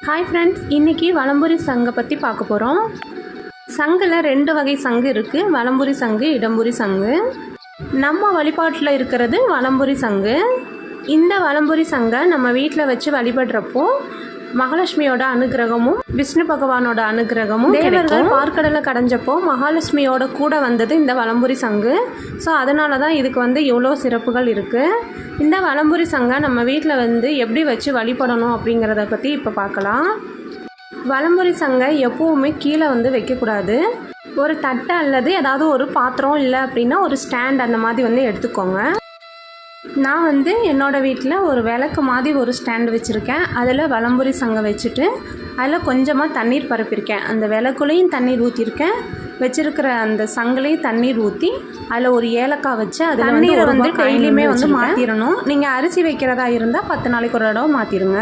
Hi friends, இன்றைக்கி வலம்புரி சங்கை பற்றி பார்க்க போகிறோம். சங்கில் 2 வகை சங்கு இருக்குது. வலம்புரி சங்கு, இடம்புரி சங்கு. நம்ம வழிபாட்டில் இருக்கிறது வலம்புரி சங்கு. இந்த வலம்புரி சங்கை நம்ம வீட்டில் வச்சு வழிபடுறப்போ மகாலட்சுமியோட அனுகிரகமும் விஷ்ணு பகவானோட அனுகிரகமும் தேவர்கள் பார்க்கடலை கடைஞ்சப்போ மகாலட்சுமியோட கூட வந்தது இந்த வலம்புரி சங்கு. ஸோ அதனால தான் இதுக்கு இவ்வளோ சிறப்புகள் இருக்குது. இந்த வலம்புரி சங்கை நம்ம வீட்டில் எப்படி வச்சு வழிபடணும் அப்படிங்கிறத பற்றி இப்போ பார்க்கலாம். வலம்புரி சங்கை எப்போவுமே கீழே வைக்கக்கூடாது. ஒரு தட்டை அல்லது ஏதாவது ஒரு பாத்திரம் இல்லை அப்படின்னா ஒரு ஸ்டாண்ட் அந்த மாதிரி எடுத்துக்கோங்க. நான் என்னோடய வீட்டில் ஒரு விளக்கு மாதிரி ஒரு ஸ்டாண்ட் வச்சுருக்கேன். அதில் வலம்புரி சங்கை வச்சுட்டு அதில் கொஞ்சமாக தண்ணீர் பரப்பியிருக்கேன். அந்த விளக்குலையும் தண்ணீர் ஊற்றிருக்கேன். வச்சுருக்கிற அந்த சங்கிலையும் தண்ணீர் ஊற்றி அதில் ஒரு ஏலக்காய் வச்சு அதில் தண்ணீரை டெய்லியுமே மாற்றிடணும். நீங்கள் அரிசி வைக்கிறதா இருந்தால் 10 நாளைக்கு ஒரு தடவை மாற்றிடுங்க.